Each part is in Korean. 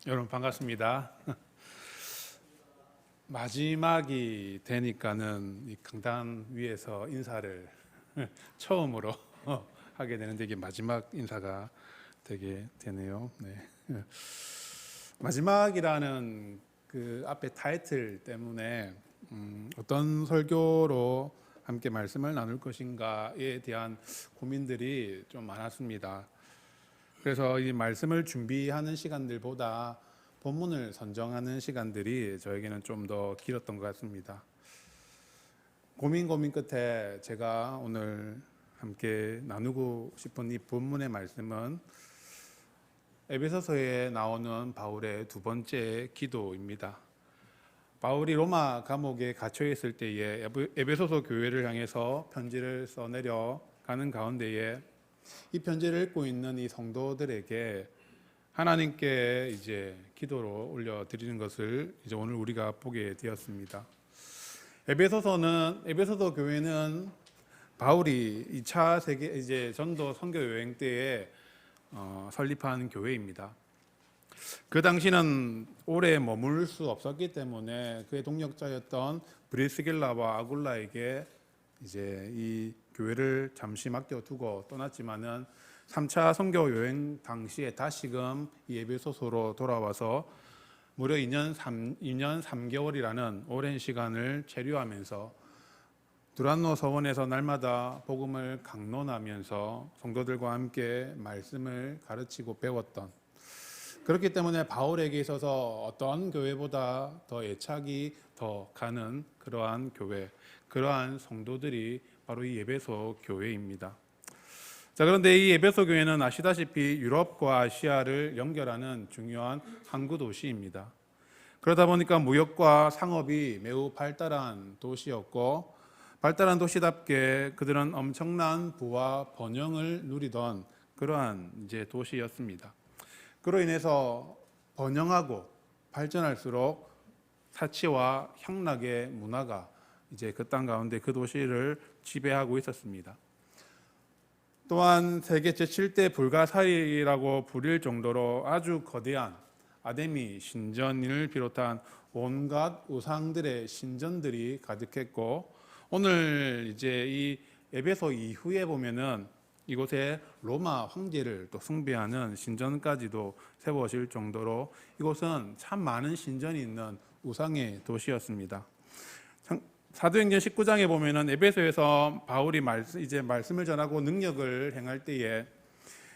여러분 반갑습니다. 마지막이 되니까는 이 강단 위에서 인사를 처음으로 하게 되는데 이게 마지막 인사가 되게 되네요. 네. 마지막이라는 그 앞에 타이틀 때문에 어떤 설교로 함께 말씀을 나눌 것인가에 대한 고민들이 좀 많았습니다. 그래서 이 말씀을 준비하는 시간들보다 본문을 선정하는 시간들이 저에게는 좀 더 길었던 것 같습니다. 고민 끝에 제가 오늘 함께 나누고 싶은 이 본문의 말씀은 에베소서에 나오는 바울의 두 번째 기도입니다. 바울이 로마 감옥에 갇혀 있을 때에 에베소서 교회를 향해서 편지를 써내려 가는 가운데에 이 편지를 읽고 있는 이 성도들에게 하나님께 이제 기도로 올려드리는 것을 이제 오늘 우리가 보게 되었습니다. 에베소서 교회는 바울이 2차 세계 이제 전도 선교 여행 때에 설립한 교회입니다. 그 당시는 오래 머물 수 없었기 때문에 그의 동역자였던 브리스길라와 아굴라에게 이제 이 교회를 잠시 맡겨두고 떠났지만은 3차 선교 여행 당시에 다시금 이 에베소서로 돌아와서 무려 2년 3개월이라는 오랜 시간을 체류하면서 두란노 서원에서 날마다 복음을 강론하면서 성도들과 함께 말씀을 가르치고 배웠던, 그렇기 때문에 바울에게 있어서 어떤 교회보다 더 애착이 더 가는 그러한 교회, 그러한 성도들이 바로 이 에베소 교회입니다. 자, 그런데 이 에베소 교회는 아시다시피 유럽과 아시아를 연결하는 중요한 항구 도시입니다. 그러다 보니까 무역과 상업이 매우 발달한 도시였고, 발달한 도시답게 그들은 엄청난 부와 번영을 누리던 그러한 이제 도시였습니다. 그로 인해서 번영하고 발전할수록 사치와 향락의 문화가 이제 그 땅 가운데 그 도시를 지배하고 있었습니다. 또한 세계 제7대 불가사리라고 부릴 정도로 아주 거대한 아데미 신전을 비롯한 온갖 우상들의 신전들이 가득했고, 오늘 이제 이 에베소 이후에 보면은 이곳에 로마 황제를 또 숭배하는 신전까지도 세워질 정도로 이곳은 참 많은 신전이 있는 우상의 도시였습니다. 사도행전 19장에 보면은 에베소에서 바울이 이제 말씀을 전하고 능력을 행할 때에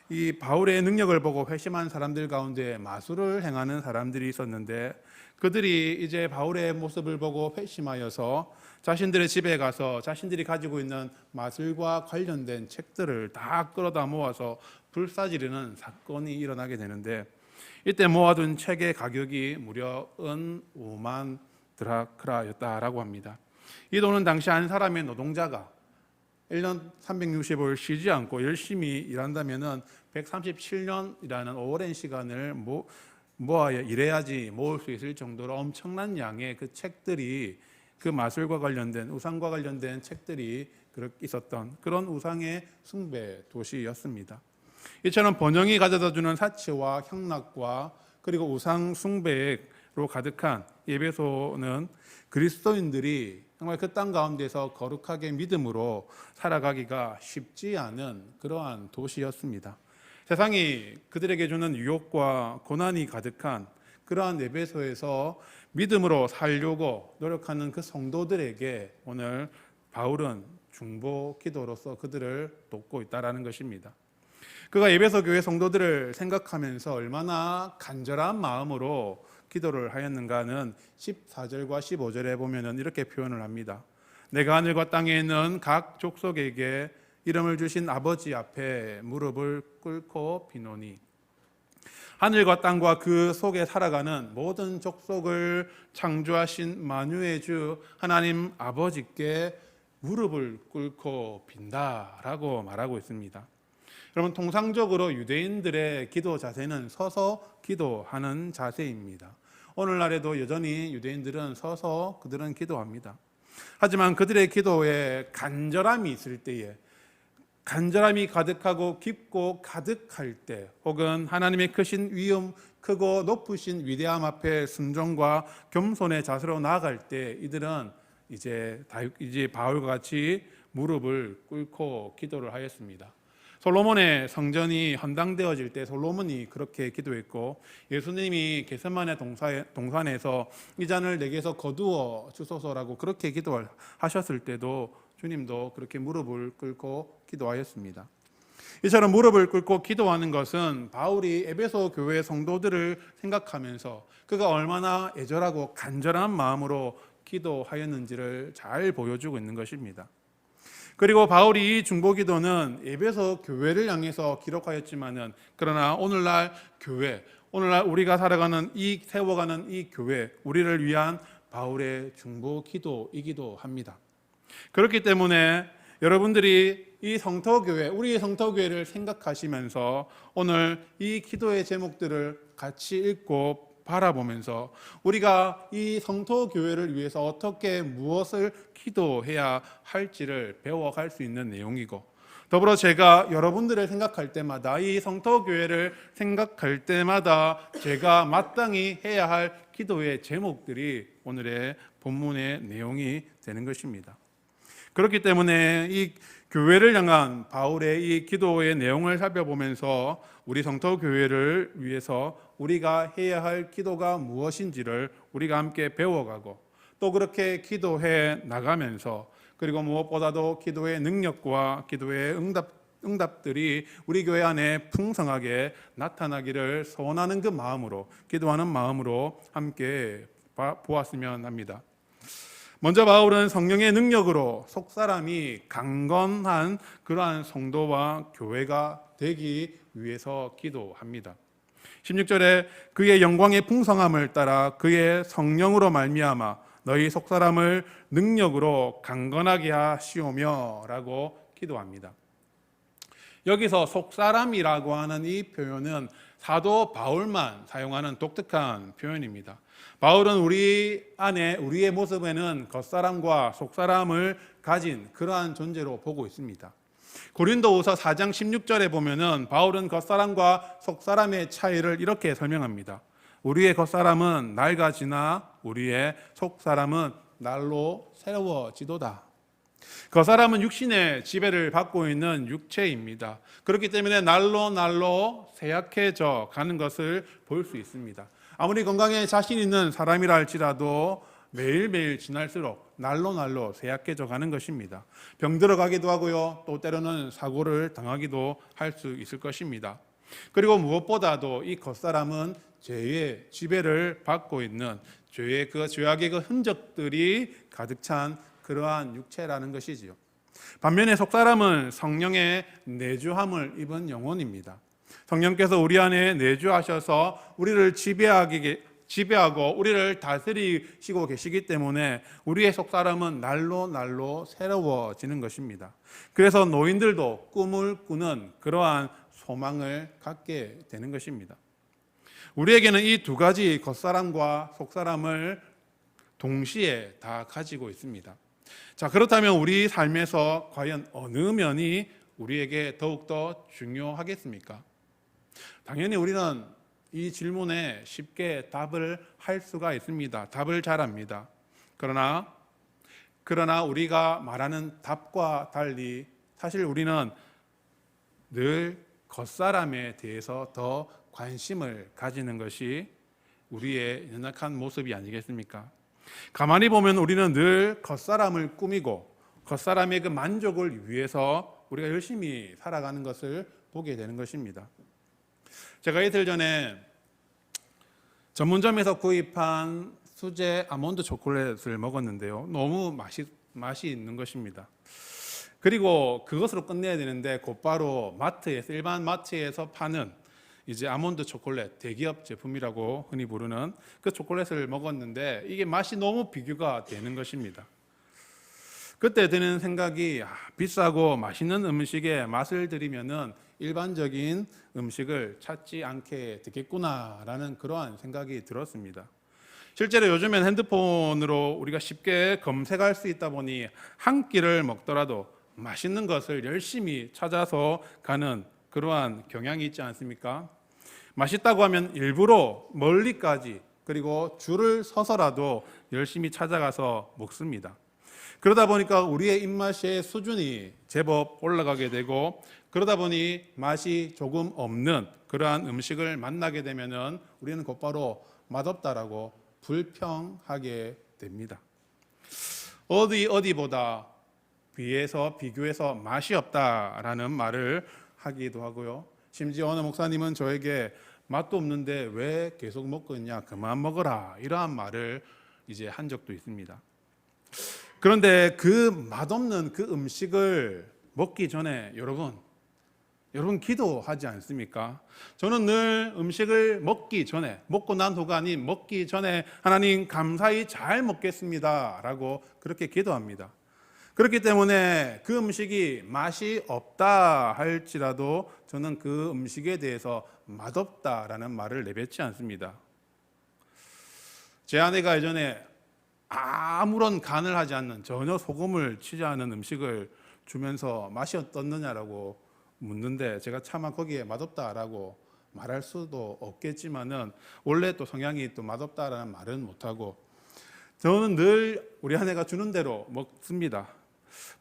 이 바울의 능력을 보고 회심한 사람들 가운데 마술을 행하는 사람들이 있었는데, 그들이 이제 바울의 모습을 보고 회심하여서 자신들의 집에 가서 자신들이 가지고 있는 마술과 관련된 책들을 다 끌어다 모아서 불사지르는 사건이 일어나게 되는데, 이때 모아둔 책의 가격이 무려 은 5만 드라크라였다라고 합니다. 이 돈은 당시 한 사람의 노동자가 1년 365일 쉬지 않고 열심히 일한다면은 137년이라는 오랜 시간을 모아야 일해야지 모을 수 있을 정도로 엄청난 양의 그 책들이, 그 마술과 관련된 우상과 관련된 책들이 있었던 그런 우상의 숭배 도시였습니다. 이처럼 번영이 가져다주는 사치와 향락과 그리고 우상 숭배로 가득한 에베소는 그리스도인들이 정말 그 땅 가운데서 거룩하게 믿음으로 살아가기가 쉽지 않은 그러한 도시였습니다. 세상이 그들에게 주는 유혹과 고난이 가득한 그러한 에베소에서 믿음으로 살려고 노력하는 그 성도들에게 오늘 바울은 중보 기도로서 그들을 돕고 있다는 것입니다. 그가 에베소 교회 성도들을 생각하면서 얼마나 간절한 마음으로 기도를 하였는가는 14절과 15절에 보면 이렇게 표현을 합니다. 내가 하늘과 땅에 있는 각 족속에게 이름을 주신 아버지 앞에 무릎을 꿇고 비노니, 하늘과 땅과 그 속에 살아가는 모든 족속을 창조하신 만유의 주 하나님 아버지께 무릎을 꿇고 빈다라고 말하고 있습니다. 여러분, 통상적으로 유대인들의 기도 자세는 서서 기도하는 자세입니다. 오늘날에도 여전히 유대인들은 서서 그들은 기도합니다. 하지만 그들의 기도에 간절함이 있을 때에, 간절함이 가득하고 깊고 가득할 때, 혹은 하나님의 크신 위엄, 크고 높으신 위대함 앞에 순종과 겸손의 자세로 나아갈 때 이들은 이제 바울과 같이 무릎을 꿇고 기도를 하였습니다. 솔로몬의 성전이 헌당되어질 때 솔로몬이 그렇게 기도했고, 예수님이 겟세마네 동산에서 이 잔을 내게서 거두어 주소서라고 그렇게 기도를 하셨을 때도 주님도 그렇게 무릎을 꿇고 기도하였습니다. 이처럼 무릎을 꿇고 기도하는 것은 바울이 에베소 교회 성도들을 생각하면서 그가 얼마나 애절하고 간절한 마음으로 기도하였는지를 잘 보여주고 있는 것입니다. 그리고 바울이 이 중보기도는 에베소 교회를 향해서 기록하였지만은, 그러나 오늘날 교회, 오늘날 우리가 세워가는 이 교회, 우리를 위한 바울의 중보기도이기도 합니다. 그렇기 때문에 여러분들이 이 성토교회, 우리의 성토교회를 생각하시면서 오늘 이 기도의 제목들을 같이 읽고 바라보면서 우리가 이 성토교회를 위해서 어떻게 무엇을 기도해야 할지를 배워갈 수 있는 내용이고, 더불어 제가 여러분들을 생각할 때마다, 이 성토교회를 생각할 때마다 제가 마땅히 해야 할 기도의 제목들이 오늘의 본문의 내용이 되는 것입니다. 그렇기 때문에 이 교회를 향한 바울의 이 기도의 내용을 살펴보면서 우리 성토교회를 위해서 우리가 해야 할 기도가 무엇인지를 우리가 함께 배워가고, 또 그렇게 기도해 나가면서, 그리고 무엇보다도 기도의 능력과 기도의 응답들이 우리 교회 안에 풍성하게 나타나기를 소원하는 그 마음으로, 기도하는 마음으로 함께 보았으면 합니다. 먼저 바울은 성령의 능력으로 속사람이 강건한 그러한 성도와 교회가 되기 위해서 기도합니다. 16절에 그의 영광의 풍성함을 따라 그의 성령으로 말미암아 너희 속사람을 능력으로 강건하게 하시오며 라고 기도합니다. 여기서 속사람이라고 하는 이 표현은 사도 바울만 사용하는 독특한 표현입니다. 바울은 우리 안에, 우리의 모습에는 겉사람과 속사람을 가진 그러한 존재로 보고 있습니다. 고린도후서 4장 16절에 보면은 바울은 겉사람과 속사람의 차이를 이렇게 설명합니다. 우리의 겉사람은 낡아지나 우리의 속사람은 날로 새로워지도다. 겉사람은 육신의 지배를 받고 있는 육체입니다. 그렇기 때문에 날로 쇠약해져 가는 것을 볼 수 있습니다. 아무리 건강에 자신 있는 사람이라 할지라도 매일매일 지날수록 날로 쇠약해져 가는 것입니다. 병들어가기도 하고요, 또 때로는 사고를 당하기도 할 수 있을 것입니다. 그리고 무엇보다도 이 겉사람은 죄의 지배를 받고 있는, 죄의 그 죄악의 그 흔적들이 가득 찬 그러한 육체라는 것이지요. 반면에 속사람은 성령의 내주함을 입은 영혼입니다. 성령께서 우리 안에 내주하셔서 우리를 지배하고 우리를 다스리시고 계시기 때문에 우리의 속사람은 날로 새로워지는 것입니다. 그래서 노인들도 꿈을 꾸는 그러한 소망을 갖게 되는 것입니다. 우리에게는 이 두 가지 겉사람과 속사람을 동시에 다 가지고 있습니다. 자, 그렇다면 우리 삶에서 과연 어느 면이 우리에게 더욱더 중요하겠습니까? 당연히 우리는 이 질문에 쉽게 답을 할 수가 있습니다. 답을 잘 압니다. 그러나 우리가 말하는 답과 달리 사실 우리는 늘 겉사람에 대해서 더 관심을 가지는 것이 우리의 연약한 모습이 아니겠습니까? 가만히 보면 우리는 늘 겉사람을 꾸미고 겉사람의 그 만족을 위해서 우리가 열심히 살아가는 것을 보게 되는 것입니다. 제가 이틀 전에 전문점에서 구입한 수제 아몬드 초콜릿을 먹었는데요, 너무 맛이 있는 것입니다. 그리고 그것으로 끝내야 되는데 곧바로 일반 마트에서 파는 이제 아몬드 초콜릿, 대기업 제품이라고 흔히 부르는 그 초콜릿을 먹었는데 이게 맛이 너무 비교가 되는 것입니다. 그때 드는 생각이, 비싸고 맛있는 음식에 맛을 들이면은 일반적인 음식을 찾지 않게 되겠구나라는 그러한 생각이 들었습니다. 실제로 요즘엔 핸드폰으로 우리가 쉽게 검색할 수 있다 보니 한 끼를 먹더라도 맛있는 것을 열심히 찾아서 가는 그러한 경향이 있지 않습니까? 맛있다고 하면 일부러 멀리까지 그리고 줄을 서서라도 열심히 찾아가서 먹습니다. 그러다 보니까 우리의 입맛의 수준이 제법 올라가게 되고, 그러다 보니 맛이 조금 없는 그러한 음식을 만나게 되면은 우리는 곧바로 맛없다라고 불평하게 됩니다. 어디보다 비교해서 맛이 없다라는 말을 하기도 하고요. 심지어 어느 목사님은 저에게 맛도 없는데 왜 계속 먹고 있냐, 그만 먹어라, 이러한 말을 이제 한 적도 있습니다. 그런데 그 맛없는 그 음식을 먹기 전에 여러분 기도하지 않습니까? 저는 늘 음식을 먹기 전에, 먹고 난 후가 아닌 먹기 전에 하나님 감사히 잘 먹겠습니다 라고 그렇게 기도합니다. 그렇기 때문에 그 음식이 맛이 없다 할지라도 저는 그 음식에 대해서 맛없다라는 말을 내뱉지 않습니다. 제 아내가 예전에 아무런 간을 하지 않는, 전혀 소금을 치지 않은 음식을 주면서 맛이 어떻느냐라고 묻는데, 제가 차마 거기에 맛없다라고 말할 수도 없겠지만은 원래 또 성향이 또 맛없다라는 말은 못하고, 저는 늘 우리 아내가 주는 대로 먹습니다.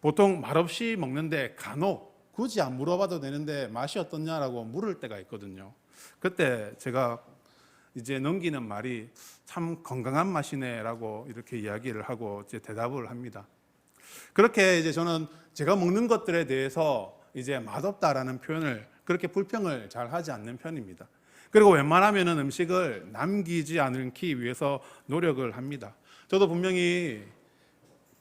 보통 말없이 먹는데 간혹 굳이 안 물어봐도 되는데 맛이 어떻냐라고 물을 때가 있거든요. 그때 제가 이제 넘기는 말이 참 건강한 맛이네라고 이렇게 이야기를 하고 이제 대답을 합니다. 그렇게 이제 저는 제가 먹는 것들에 대해서 이제 맛없다라는 표현을, 그렇게 불평을 잘 하지 않는 편입니다. 그리고 웬만하면은 음식을 남기지 않기 위해서 노력을 합니다. 저도 분명히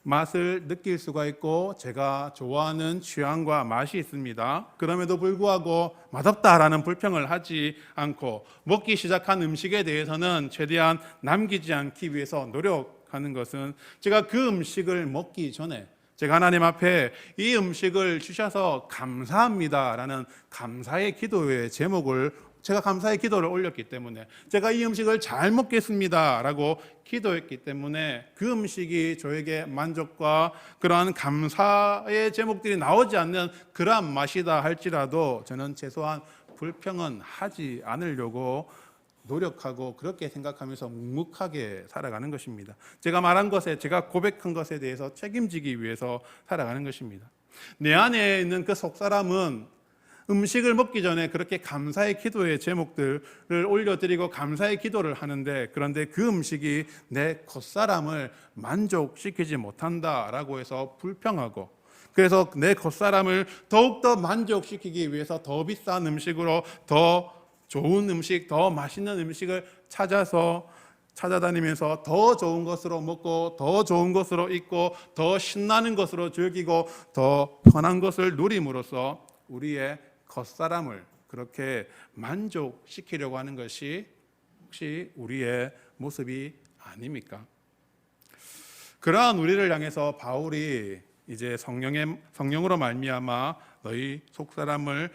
맛을 느낄 수가 있고 제가 좋아하는 취향과 맛이 있습니다. 그럼에도 불구하고 맛없다라는 불평을 하지 않고 먹기 시작한 음식에 대해서는 최대한 남기지 않기 위해서 노력하는 것은, 제가 그 음식을 먹기 전에 제가 하나님 앞에 이 음식을 주셔서 감사합니다라는 감사의 기도의 제목을, 제가 감사의 기도를 올렸기 때문에, 제가 이 음식을 잘 먹겠습니다라고 기도했기 때문에 그 음식이 저에게 만족과 그러한 감사의 제목들이 나오지 않는 그러한 맛이다 할지라도 저는 최소한 불평은 하지 않으려고 노력하고 그렇게 생각하면서 묵묵하게 살아가는 것입니다. 제가 말한 것에, 제가 고백한 것에 대해서 책임지기 위해서 살아가는 것입니다. 내 안에 있는 그 속사람은 음식을 먹기 전에 그렇게 감사의 기도의 제목들을 올려드리고 감사의 기도를 하는데, 그런데 그 음식이 내 겉사람을 만족시키지 못한다라고 해서 불평하고, 그래서 내 겉사람을 더욱더 만족시키기 위해서 더 비싼 음식으로, 더 좋은 음식, 더 맛있는 음식을 찾아다니면서 더 좋은 것으로 먹고 더 좋은 것으로 입고 더 신나는 것으로 즐기고 더 편한 것을 누림으로써 우리의 겉사람을 그렇게 만족시키려고 하는 것이 혹시 우리의 모습이 아닙니까? 그러한 우리를 향해서 바울이 이제 성령으로 말미암아 너희 속사람을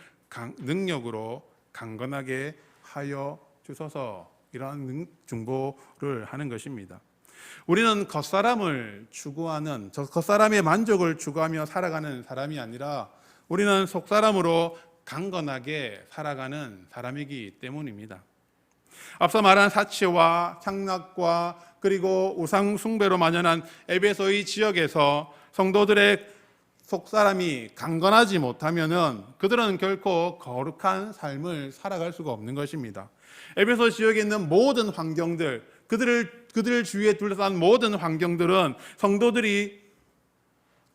능력으로 강건하게 하여 주소서, 이러한 중보를 하는 것입니다. 우리는 겉사람을 추구하는, 저 겉사람의 만족을 추구하며 살아가는 사람이 아니라 우리는 속사람으로 강건하게 살아가는 사람이기 때문입니다. 앞서 말한 사치와 향락과 그리고 우상 숭배로 만연한 에베소의 지역에서 성도들의 속사람이 강건하지 못하면은 그들은 결코 거룩한 삶을 살아갈 수가 없는 것입니다. 에베소 지역에 있는 모든 환경들, 그들 주위에 둘러싼 모든 환경들은 성도들이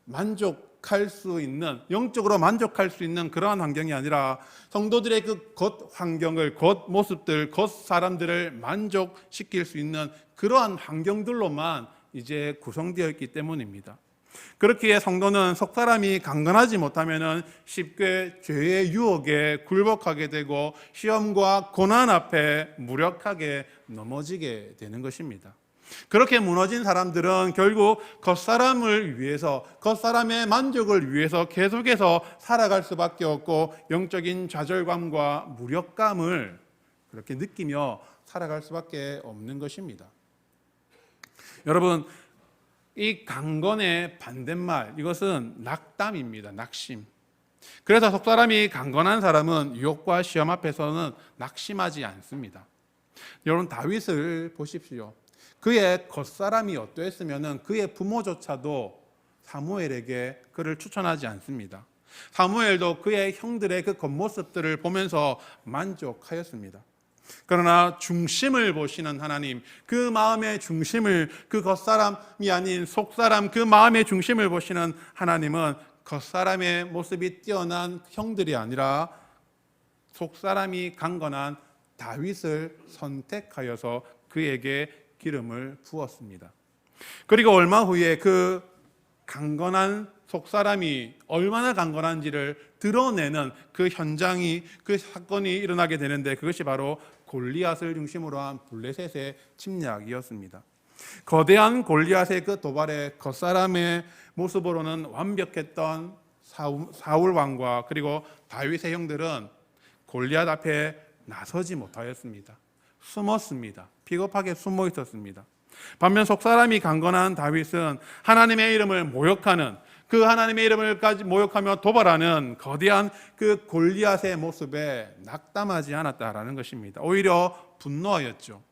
만족할 수 있는, 영적으로 만족할 수 있는 그러한 환경이 아니라 성도들의 그 겉 환경을, 겉 모습들, 겉 사람들을 만족시킬 수 있는 그러한 환경들로만 이제 구성되어 있기 때문입니다. 그렇기에 성도는 속사람이 강건하지 못하면은 쉽게 죄의 유혹에 굴복하게 되고 시험과 고난 앞에 무력하게 넘어지게 되는 것입니다. 그렇게 무너진 사람들은 결국 겉사람을 위해서, 겉사람의 만족을 위해서 계속해서 살아갈 수밖에 없고 영적인 좌절감과 무력감을 그렇게 느끼며 살아갈 수밖에 없는 것입니다. 여러분, 이 강건의 반대말, 이것은 낙담입니다. 낙심. 그래서 속사람이 강건한 사람은 유혹과 시험 앞에서는 낙심하지 않습니다. 여러분, 다윗을 보십시오. 그의 겉사람이 어떠했으면 그의 부모조차도 사무엘에게 그를 추천하지 않습니다. 사무엘도 그의 형들의 그 겉모습들을 보면서 만족하였습니다. 그러나 중심을 보시는 하나님, 그 마음의 중심을, 그 겉사람이 아닌 속사람, 그 마음의 중심을 보시는 하나님은 겉사람의 모습이 뛰어난 형들이 아니라 속사람이 강건한 다윗을 선택하여서 그에게 기름을 부었습니다. 그리고 얼마 후에 그 강건한 속사람이 얼마나 강건한지를 드러내는 그 현장이, 그 사건이 일어나게 되는데, 그것이 바로 골리앗을 중심으로 한 블레셋의 침략이었습니다. 거대한 골리앗의 그 도발에 겉사람의 모습으로는 완벽했던 사울 왕과 그리고 다윗의 형들은 골리앗 앞에 나서지 못하였습니다. 숨었습니다. 비겁하게 숨어 있었습니다. 반면 속사람이 강건한 다윗은 하나님의 이름을 모욕하는, 그 하나님의 이름을 모욕하며 도발하는 거대한 그 골리앗의 모습에 낙담하지 않았다라는 것입니다. 오히려 분노하였죠.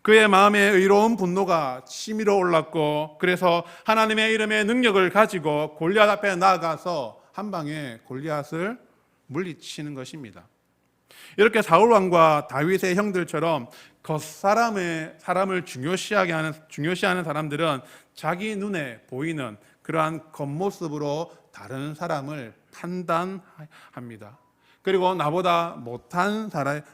그의 마음에 의로운 분노가 치밀어 올랐고, 그래서 하나님의 이름의 능력을 가지고 골리앗 앞에 나아가서 한 방에 골리앗을 물리치는 것입니다. 이렇게 사울 왕과 다윗의 형들처럼 사람을 중요시하는 사람들은 자기 눈에 보이는 그러한 겉모습으로 다른 사람을 판단합니다. 그리고 나보다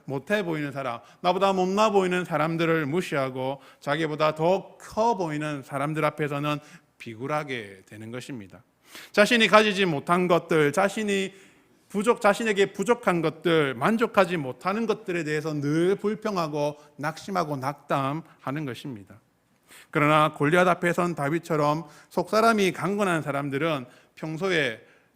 못해 보이는 사람, 나보다 못나 보이는 사람들을 무시하고 자기보다 더 커 보이는 사람들 앞에서는 비굴하게 되는 것입니다. 자신이 가지지 못한 것들, 자신에게 부족한 것들, 만족하지 못하는 것들에 대해서 늘 불평하고 낙심하고 낙담하는 것입니다. 그러나 골리앗 앞에 선 다윗처럼 속사람이 강건한 사람들은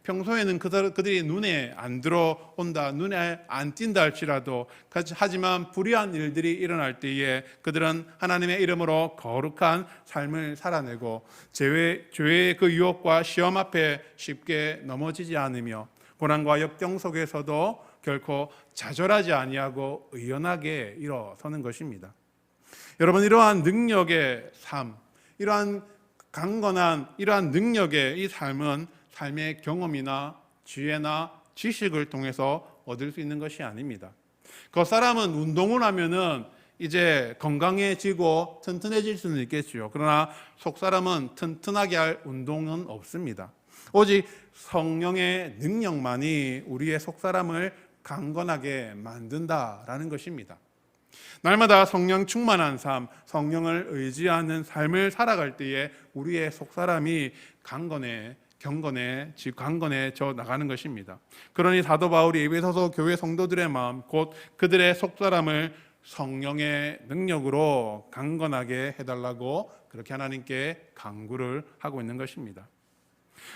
평소에는 그들이 눈에 안 들어온다, 눈에 안 띈다 할지라도, 하지만 불의한 일들이 일어날 때에 그들은 하나님의 이름으로 거룩한 삶을 살아내고 죄의 그 유혹과 시험 앞에 쉽게 넘어지지 않으며 고난과 역경 속에서도 결코 좌절하지 아니하고 의연하게 일어서는 것입니다. 여러분, 이러한 능력의 삶, 이러한 강건한 이러한 능력의 이 삶은 삶의 경험이나 지혜나 지식을 통해서 얻을 수 있는 것이 아닙니다. 그 사람은 운동을 하면은 이제 건강해지고 튼튼해질 수는 있겠죠. 그러나 속 사람은 튼튼하게 할 운동은 없습니다. 오직 성령의 능력만이 우리의 속 사람을 강건하게 만든다라는 것입니다. 날마다 성령 충만한 삶, 성령을 의지하는 삶을 살아갈 때에 우리의 속사람이 강건해져 나가는 것입니다. 그러니 사도 바울이 에베소서 교회 성도들의 마음, 곧 그들의 속사람을 성령의 능력으로 강건하게 해달라고 그렇게 하나님께 간구를 하고 있는 것입니다.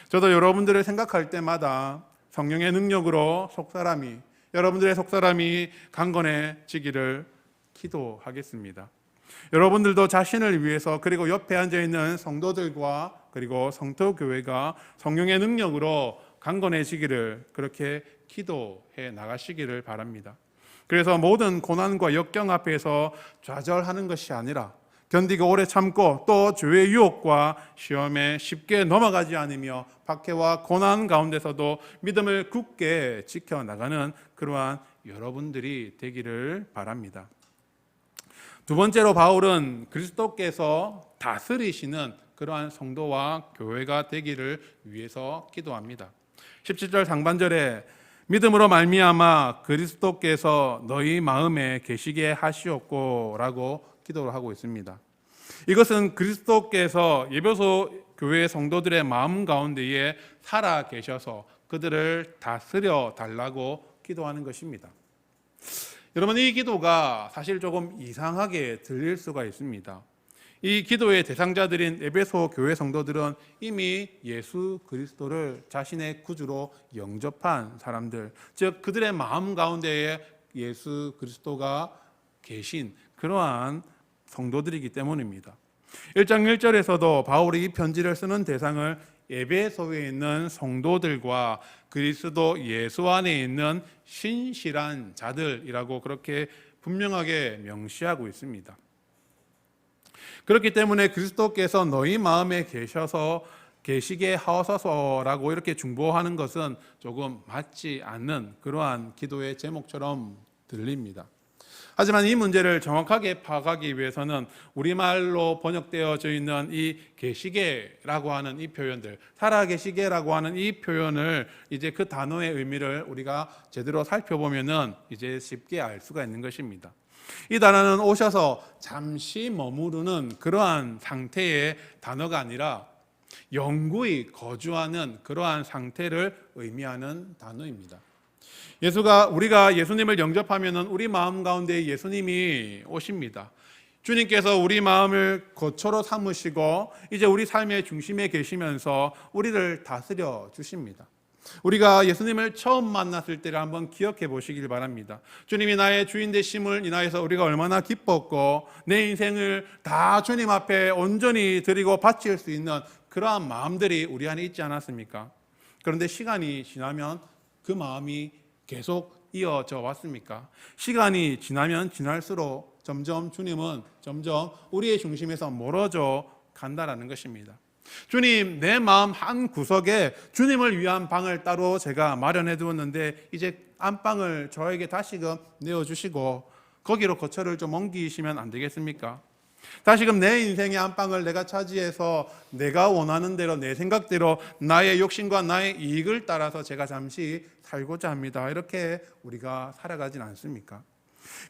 저도 여러분들을 생각할 때마다 성령의 능력으로 여러분들의 속사람이 강건해지기를 기도하겠습니다. 여러분들도 자신을 위해서, 그리고 옆에 앉아있는 성도들과 그리고 성도교회가 성령의 능력으로 강건해지기를 그렇게 기도해 나가시기를 바랍니다. 그래서 모든 고난과 역경 앞에서 좌절하는 것이 아니라 견디고 오래 참고 또 죄의 유혹과 시험에 쉽게 넘어가지 않으며 박해와 고난 가운데서도 믿음을 굳게 지켜나가는 그러한 여러분들이 되기를 바랍니다. 두 번째로 바울은 그리스도께서 다스리시는 그러한 성도와 교회가 되기를 위해서 기도합니다. 17절 상반절에 믿음으로 말미암아 그리스도께서 너희 마음에 계시게 하시옵고 라고 기도를 하고 있습니다. 이것은 그리스도께서 에베소 교회 성도들의 마음 가운데에 살아 계셔서 그들을 다스려 달라고 기도하는 것입니다. 여러분, 이 기도가 사실 조금 이상하게 들릴 수가 있습니다. 이 기도의 대상자들인 에베소 교회 성도들은 이미 예수 그리스도를 자신의 구주로 영접한 사람들, 즉 그들의 마음 가운데에 예수 그리스도가 계신 그러한 성도들이기 때문입니다. 1장 1절에서도 바울이 이 편지를 쓰는 대상을 에베소에 있는 성도들과 그리스도 예수 안에 있는 신실한 자들이라고 그렇게 분명하게 명시하고 있습니다. 그렇기 때문에 그리스도께서 너희 마음에 계시게 하옵소서라고 이렇게 중보하는 것은 조금 맞지 않는 그러한 기도의 제목처럼 들립니다. 하지만 이 문제를 정확하게 파악하기 위해서는 우리말로 번역되어져 있는 이 계시게라고 하는 이 표현들, 살아계시게라고 하는 이 표현을 이제 그 단어의 의미를 우리가 제대로 살펴보면은 이제 쉽게 알 수가 있는 것입니다. 이 단어는 오셔서 잠시 머무르는 그러한 상태의 단어가 아니라 영구히 거주하는 그러한 상태를 의미하는 단어입니다. 우리가 예수님을 영접하면은 우리 마음 가운데 예수님이 오십니다. 주님께서 우리 마음을 거처로 삼으시고 이제 우리 삶의 중심에 계시면서 우리를 다스려 주십니다. 우리가 예수님을 처음 만났을 때를 한번 기억해 보시길 바랍니다. 주님이 나의 주인 되심을 인하여서 우리가 얼마나 기뻤고 내 인생을 다 주님 앞에 온전히 드리고 바칠 수 있는 그러한 마음들이 우리 안에 있지 않았습니까? 그런데 시간이 지나면 그 마음이 계속 이어져 왔습니까? 시간이 지나면 지날수록 점점 주님은 점점 우리의 중심에서 멀어져 간다라는 것입니다. 주님, 내 마음 한 구석에 주님을 위한 방을 따로 제가 마련해 두었는데 이제 안방을 저에게 다시금 내어주시고 거기로 거처를 좀 옮기시면 안 되겠습니까? 다시금 내 인생의 안방을 내가 차지해서 내가 원하는 대로 내 생각대로 나의 욕심과 나의 이익을 따라서 제가 잠시 살고자 합니다. 이렇게 우리가 살아가진 않습니까?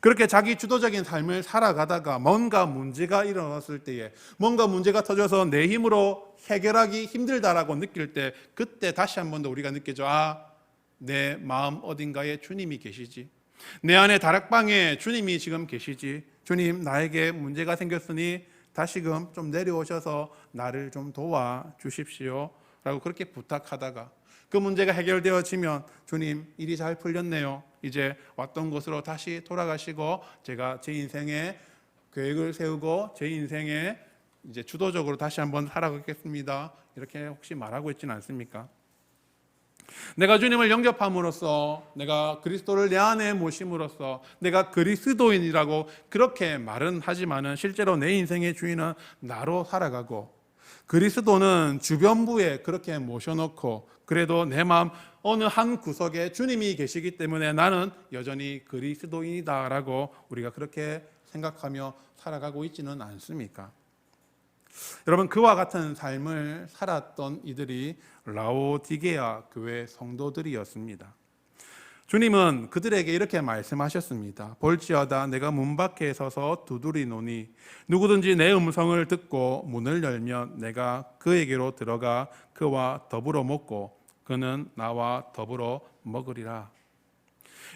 그렇게 자기 주도적인 삶을 살아가다가 뭔가 문제가 일어났을 때에 뭔가 문제가 터져서 내 힘으로 해결하기 힘들다라고 느낄 때 그때 다시 한 번 더 우리가 느끼죠. 내 마음 어딘가에 주님이 계시지. 내 안에 다락방에 주님이 지금 계시지. 주님, 나에게 문제가 생겼으니 다시금 좀 내려오셔서 나를 좀 도와주십시오 라고 그렇게 부탁하다가 그 문제가 해결되어지면 주님, 일이 잘 풀렸네요. 이제 왔던 곳으로 다시 돌아가시고 제가 제 인생에 계획을 세우고 제 인생에 이제 주도적으로 다시 한번 살아가겠습니다. 이렇게 혹시 말하고 있지는 않습니까? 내가 주님을 영접함으로써 내가 그리스도를 내 안에 모심으로써 내가 그리스도인이라고 그렇게 말은 하지만은 실제로 내 인생의 주인은 나로 살아가고 그리스도는 주변부에 그렇게 모셔놓고 그래도 내 마음 어느 한 구석에 주님이 계시기 때문에 나는 여전히 그리스도인이다라고 우리가 그렇게 생각하며 살아가고 있지는 않습니까? 여러분, 그와 같은 삶을 살았던 이들이 라오디게아 교회 성도들이었습니다. 주님은 그들에게 이렇게 말씀하셨습니다. 볼지어다 내가 문 밖에 서서 두드리노니 누구든지 내 음성을 듣고 문을 열면 내가 그에게로 들어가 그와 더불어 먹고 그는 나와 더불어 먹으리라.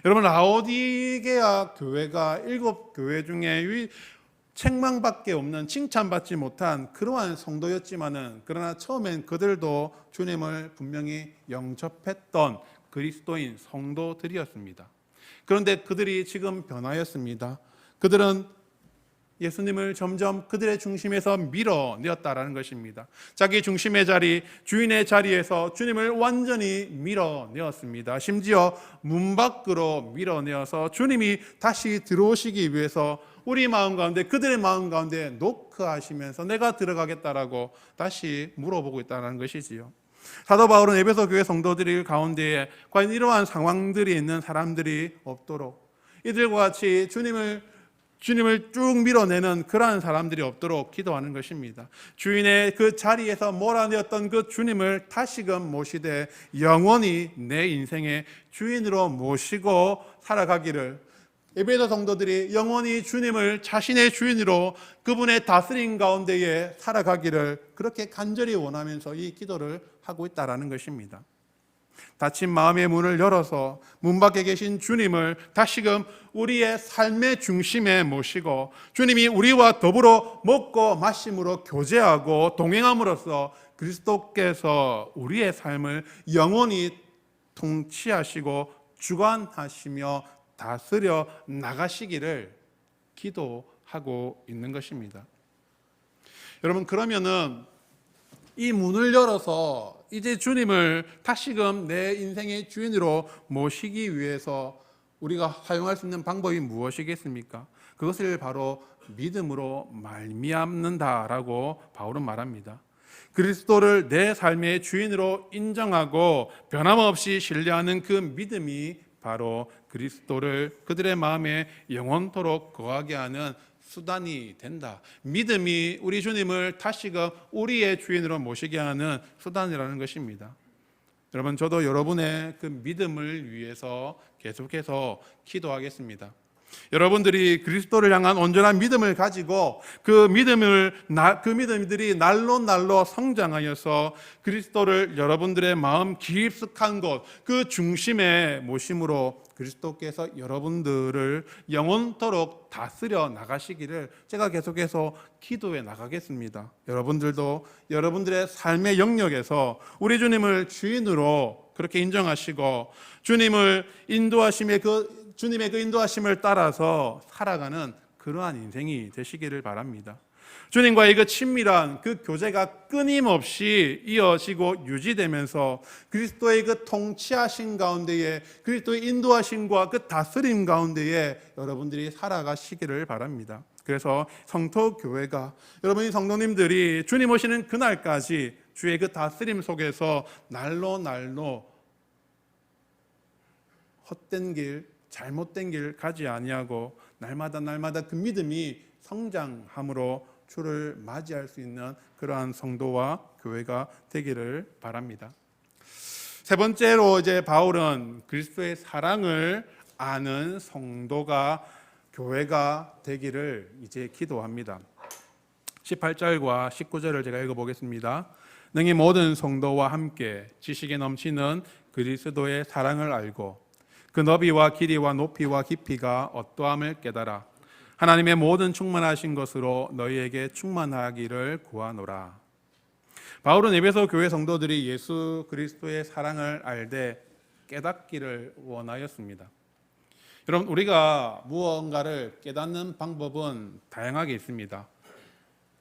여러분, 라오디게아 교회가 7교회 중에 책망밖에 없는 칭찬받지 못한 그러한 성도였지만은 그러나 처음엔 그들도 주님을 분명히 영접했던 그리스도인 성도들이었습니다. 그런데 그들이 지금 변하였습니다. 그들은 예수님을 점점 그들의 중심에서 밀어내었다라는 것입니다. 자기 중심의 자리, 주인의 자리에서 주님을 완전히 밀어내었습니다. 심지어 문 밖으로 밀어내어서 주님이 다시 들어오시기 위해서 우리 마음 가운데 그들의 마음 가운데 노크하시면서 내가 들어가겠다라고 다시 물어보고 있다는 것이지요. 사도 바울은 에베소 교회 성도들 가운데에 과연 이러한 상황들이 있는 사람들이 없도록 이들과 같이 주님을 쭉 밀어내는 그러한 사람들이 없도록 기도하는 것입니다. 주인의 그 자리에서 몰아내었던 그 주님을 다시금 모시되 영원히 내 인생의 주인으로 모시고 살아가기를, 에베소 성도들이 영원히 주님을 자신의 주인으로 그분의 다스림 가운데에 살아가기를 그렇게 간절히 원하면서 이 기도를 하고 있다는 것입니다. 닫힌 마음의 문을 열어서 문 밖에 계신 주님을 다시금 우리의 삶의 중심에 모시고 주님이 우리와 더불어 먹고 마심으로 교제하고 동행함으로써 그리스도께서 우리의 삶을 영원히 통치하시고 주관하시며 다스려 나가시기를 기도하고 있는 것입니다. 여러분, 그러면은 이 문을 열어서 이제 주님을 다시금 내 인생의 주인으로 모시기 위해서 우리가 사용할 수 있는 방법이 무엇이겠습니까? 그것을 바로 믿음으로 말미암는다라고 바울은 말합니다. 그리스도를 내 삶의 주인으로 인정하고 변함없이 신뢰하는 그 믿음이 바로 그리스도를 그들의 마음에 영원토록 거하게 하는 수단이 된다. 믿음이 우리 주님을 다시금 우리의 주인으로 모시게 하는 수단이라는 것입니다. 여러분, 저도 여러분의 그 믿음을 위해서 계속해서 기도하겠습니다. 여러분들이 그리스도를 향한 온전한 믿음을 가지고 그 믿음들이 날로 성장하여서 그리스도를 여러분들의 마음 깊숙한 곳, 그 중심에 모심으로 그리스도께서 여러분들을 영원토록 다스려 나가시기를 제가 계속해서 기도해 나가겠습니다. 여러분들도 여러분들의 삶의 영역에서 우리 주님을 주인으로 그렇게 인정하시고 주님의 그 인도하심을 따라서 살아가는 그러한 인생이 되시기를 바랍니다. 주님과의 그 친밀한 그 교제가 끊임없이 이어지고 유지되면서 그리스도의 그 통치하신 가운데에, 그리스도의 인도하심과 그 다스림 가운데에 여러분들이 살아가시기를 바랍니다. 그래서 성토교회가, 여러분이 성도님들이 주님 오시는 그날까지 주의 그 다스림 속에서 날로 헛된 길, 잘못된 길 가지 아니하고 날마다 그 믿음이 성장함으로 주를 맞이할 수 있는 그러한 성도와 교회가 되기를 바랍니다. 세 번째로 이제 바울은 그리스도의 사랑을 아는 성도가, 교회가 되기를 이제 기도합니다. 18절과 19절을 제가 읽어보겠습니다. 능히 모든 성도와 함께 지식에 넘치는 그리스도의 사랑을 알고 그 너비와 길이와 높이와 깊이가 어떠함을 깨달아 하나님의 모든 충만하신 것으로 너희에게 충만하기를 구하노라. 바울은 에베소 교회 성도들이 예수 그리스도의 사랑을 알되 깨닫기를 원하였습니다. 여러분, 우리가 무언가를 깨닫는 방법은 다양하게 있습니다.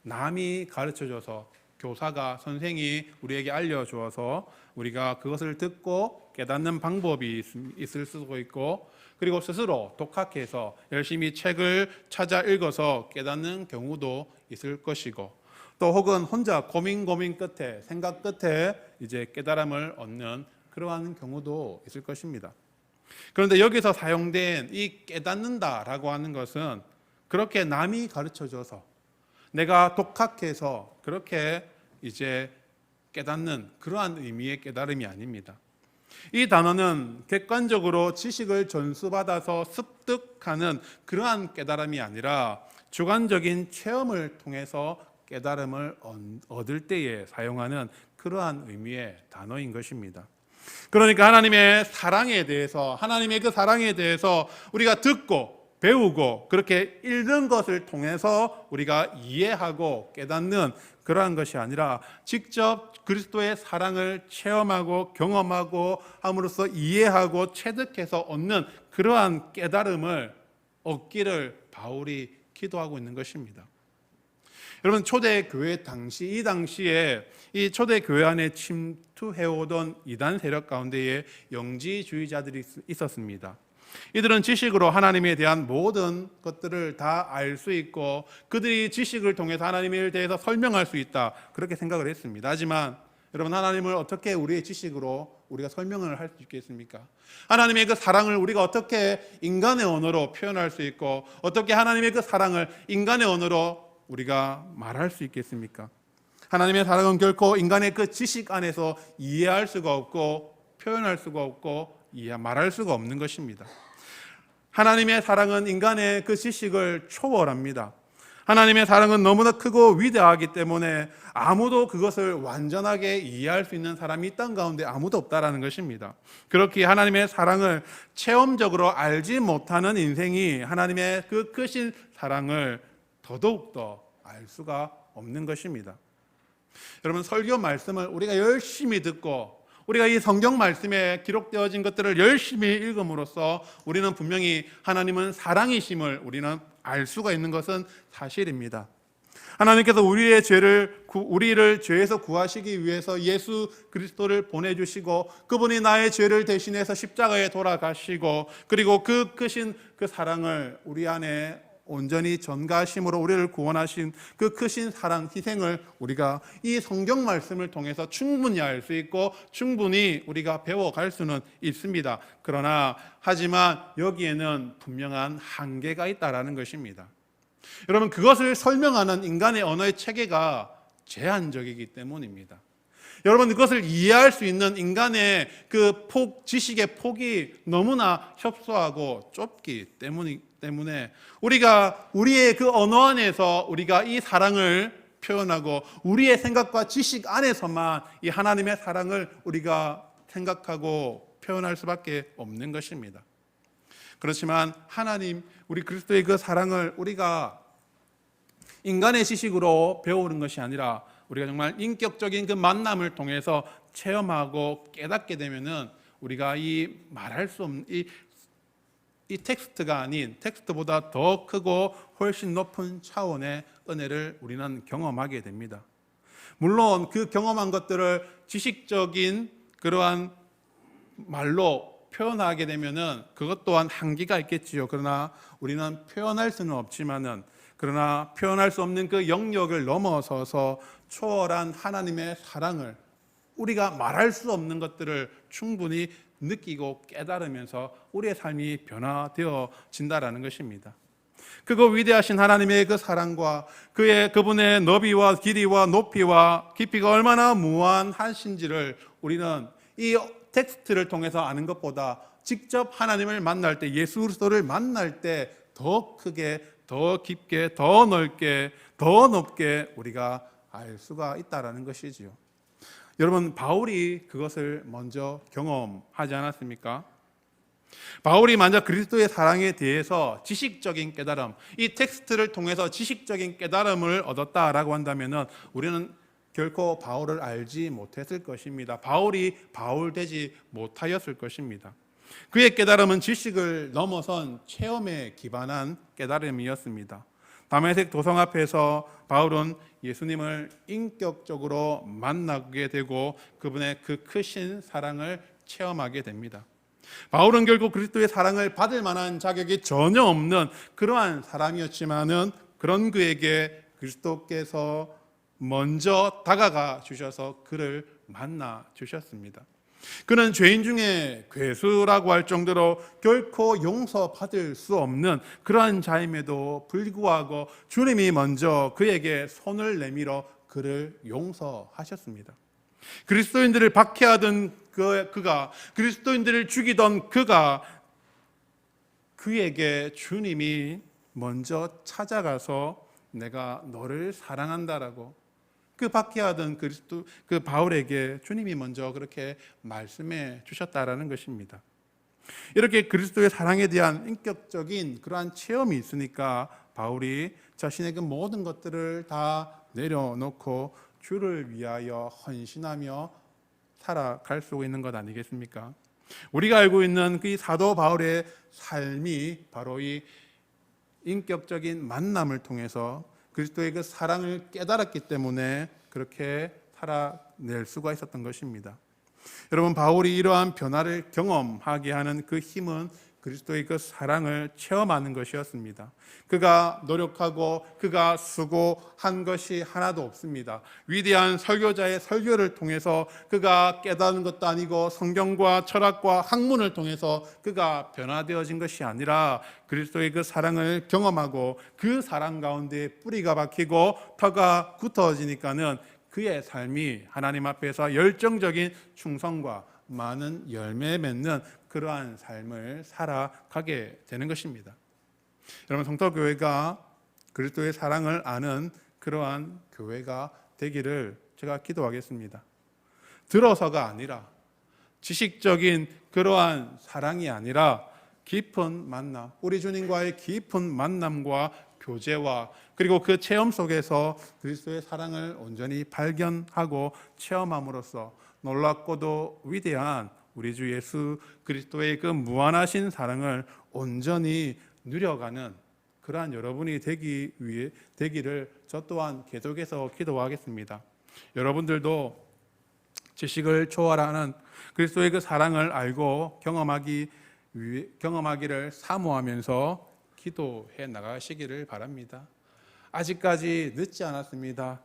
남이 가르쳐줘서, 교사가, 선생이 우리에게 알려주어서 우리가 그것을 듣고 깨닫는 방법이 있을 수도 있고, 그리고 스스로 독학해서 열심히 책을 찾아 읽어서 깨닫는 경우도 있을 것이고, 또 혹은 혼자 고민 끝에, 생각 끝에 이제 깨달음을 얻는 그러한 경우도 있을 것입니다. 그런데 여기서 사용된 이 깨닫는다라고 하는 것은 그렇게 남이 가르쳐줘서 내가 독학해서 그렇게 이제 깨닫는 그러한 의미의 깨달음이 아닙니다. 이 단어는 객관적으로 지식을 전수받아서 습득하는 그러한 깨달음이 아니라 주관적인 체험을 통해서 깨달음을 얻을 때에 사용하는 그러한 의미의 단어인 것입니다. 그러니까 하나님의 사랑에 대해서, 하나님의 그 사랑에 대해서 우리가 듣고 배우고 그렇게 읽는 것을 통해서 우리가 이해하고 깨닫는 그러한 것이 아니라 직접 그리스도의 사랑을 체험하고 경험하고 함으로써 이해하고 체득해서 얻는 그러한 깨달음을 얻기를 바울이 기도하고 있는 것입니다. 여러분, 초대교회 당시, 이 당시에 이 초대교회 안에 침투해오던 이단 세력 가운데에 영지주의자들이 있었습니다. 이들은 지식으로 하나님에 대한 모든 것들을 다 알 수 있고 그들이 지식을 통해서 하나님에 대해서 설명할 수 있다, 그렇게 생각을 했습니다. 하지만 여러분, 하나님을 어떻게 우리의 지식으로 우리가 설명을 할 수 있겠습니까? 하나님의 그 사랑을 우리가 어떻게 인간의 언어로 표현할 수 있고 어떻게 하나님의 그 사랑을 인간의 언어로 우리가 말할 수 있겠습니까? 하나님의 사랑은 결코 인간의 그 지식 안에서 이해할 수가 없고 표현할 수가 없고 말할 수가 없는 것입니다. 하나님의 사랑은 인간의 그 지식을 초월합니다. 하나님의 사랑은 너무나 크고 위대하기 때문에 아무도 그것을 완전하게 이해할 수 있는 사람이 이 땅 가운데 아무도 없다라는 것입니다. 그렇게 하나님의 사랑을 체험적으로 알지 못하는 인생이 하나님의 그 크신 사랑을 더더욱더 알 수가 없는 것입니다. 여러분, 설교 말씀을 우리가 열심히 듣고 우리가 이 성경 말씀에 기록되어진 것들을 열심히 읽음으로써 우리는 분명히 하나님은 사랑이심을 우리는 알 수가 있는 것은 사실입니다. 하나님께서 우리를 죄에서 구하시기 위해서 예수 그리스도를 보내주시고 그분이 나의 죄를 대신해서 십자가에 돌아가시고 그리고 그 크신 그 사랑을 우리 안에 온전히 전가하심으로 우리를 구원하신 그 크신 사랑, 희생을 우리가 이 성경 말씀을 통해서 충분히 알 수 있고 충분히 우리가 배워갈 수는 있습니다. 그러나 하지만 여기에는 분명한 한계가 있다라는 것입니다. 여러분, 그것을 설명하는 인간의 언어의 체계가 제한적이기 때문입니다. 여러분, 그것을 이해할 수 있는 인간의 그 지식의 폭이 너무나 협소하고 좁기 때문에 우리가 우리의 그 언어 안에서 우리가 이 사랑을 표현하고 우리의 생각과 지식 안에서만 이 하나님의 사랑을 우리가 생각하고 표현할 수밖에 없는 것입니다. 그렇지만 하나님, 우리 그리스도의 그 사랑을 우리가 인간의 지식으로 배우는 것이 아니라 우리가 정말 인격적인 그 만남을 통해서 체험하고 깨닫게 되면은 우리가 이 말할 수 없는 이 텍스트가 아닌 텍스트보다 더 크고 훨씬 높은 차원의 은혜를 우리는 경험하게 됩니다. 물론 그 경험한 것들을 지식적인 그러한 말로 표현하게 되면은 그것 또한 한계가 있겠지요. 그러나 우리는 표현할 수는 없지만은 그러나 표현할 수 없는 그 영역을 넘어서서 초월한 하나님의 사랑을 우리가 말할 수 없는 것들을 충분히 느끼고 깨달으면서 우리의 삶이 변화되어진다라는 것입니다. 그거 위대하신 하나님의 그 사랑과 그분의 너비와 길이와 높이와 깊이가 얼마나 무한하신지를 우리는 이 텍스트를 통해서 아는 것보다 직접 하나님을 만날 때, 예수 그리스도를 만날 때 더 크게, 더 깊게, 더 넓게, 더 높게 우리가 알 수가 있다라는 것이지요. 여러분, 바울이 그것을 먼저 경험하지 않았습니까? 바울이 만약 그리스도의 사랑에 대해서 지식적인 깨달음, 이 텍스트를 통해서 지식적인 깨달음을 얻었다라고 한다면 우리는 결코 바울을 알지 못했을 것입니다. 바울이 바울 되지 못하였을 것입니다. 그의 깨달음은 지식을 넘어선 체험에 기반한 깨달음이었습니다. 다메섹 도성 앞에서 바울은 예수님을 인격적으로 만나게 되고 그분의 그 크신 사랑을 체험하게 됩니다. 바울은 결국 그리스도의 사랑을 받을 만한 자격이 전혀 없는 그러한 사람이었지만은 그런 그에게 그리스도께서 먼저 다가가 주셔서 그를 만나 주셨습니다. 그는 죄인 중에 괴수라고 할 정도로 결코 용서받을 수 없는 그러한 자임에도 불구하고 주님이 먼저 그에게 손을 내밀어 그를 용서하셨습니다. 그리스도인들을 박해하던 그가, 그리스도인들을 죽이던 그가, 그에게 주님이 먼저 찾아가서 내가 너를 사랑한다라고 그 박해하던 그 바울에게 주님이 먼저 그렇게 말씀해 주셨다라는 것입니다. 이렇게 그리스도의 사랑에 대한 인격적인 그러한 체험이 있으니까 바울이 자신의 그 모든 것들을 다 내려놓고 주를 위하여 헌신하며 살아갈 수 있는 것 아니겠습니까? 우리가 알고 있는 그 사도 바울의 삶이 바로 이 인격적인 만남을 통해서 그리스도의 그 사랑을 깨달았기 때문에 그렇게 살아낼 수가 있었던 것입니다. 여러분, 바울이 이러한 변화를 경험하게 하는 그 힘은 그리스도의 그 사랑을 체험하는 것이었습니다. 그가 노력하고 그가 수고한 것이 하나도 없습니다. 위대한 설교자의 설교를 통해서 그가 깨닫는 것도 아니고 성경과 철학과 학문을 통해서 그가 변화되어진 것이 아니라 그리스도의 그 사랑을 경험하고 그 사랑 가운데 뿌리가 박히고 터가 굳어지니까는 그의 삶이 하나님 앞에서 열정적인 충성과 많은 열매 맺는 그러한 삶을 살아가게 되는 것입니다. 여러분, 성도교회가 그리스도의 사랑을 아는 그러한 교회가 되기를 제가 기도하겠습니다. 들어서가 아니라 지식적인 그러한 사랑이 아니라 깊은 만남, 우리 주님과의 깊은 만남과 교제와 그리고 그 체험 속에서 그리스도의 사랑을 온전히 발견하고 체험함으로써 놀랍고도 위대한 우리 주 예수 그리스도의 그 무한하신 사랑을 온전히 누려가는 그러한 여러분이 되기를 저 또한 계속해서 기도하겠습니다. 여러분들도 지식을 초월하는 그리스도의 그 사랑을 알고 경험하기를 사모하면서 기도해 나가시기를 바랍니다. 아직까지 늦지 않았습니다.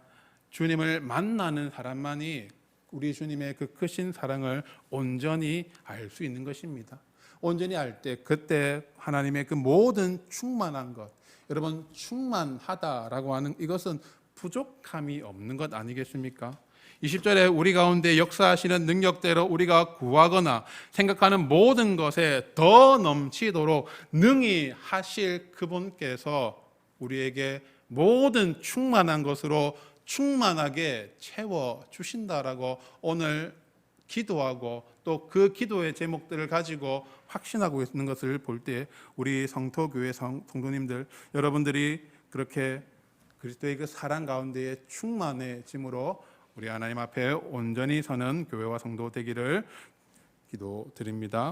주님을 만나는 사람만이 우리 주님의 그 크신 사랑을 온전히 알 수 있는 것입니다. 온전히 알 때 그때 하나님의 그 모든 충만한 것, 여러분 충만하다라고 하는 이것은 부족함이 없는 것 아니겠습니까? 20절에 우리 가운데 역사하시는 능력대로 우리가 구하거나 생각하는 모든 것에 더 넘치도록 능히 하실 그분께서 우리에게 모든 충만한 것으로 충만하게 채워주신다라고 오늘 기도하고 또 그 기도의 제목들을 가지고 확신하고 있는 것을 볼 때 우리 성토교회 성도님들 여러분들이 그렇게 그리스도의 그 사랑 가운데에 충만해짐으로 우리 하나님 앞에 온전히 서는 교회와 성도 되기를 기도드립니다.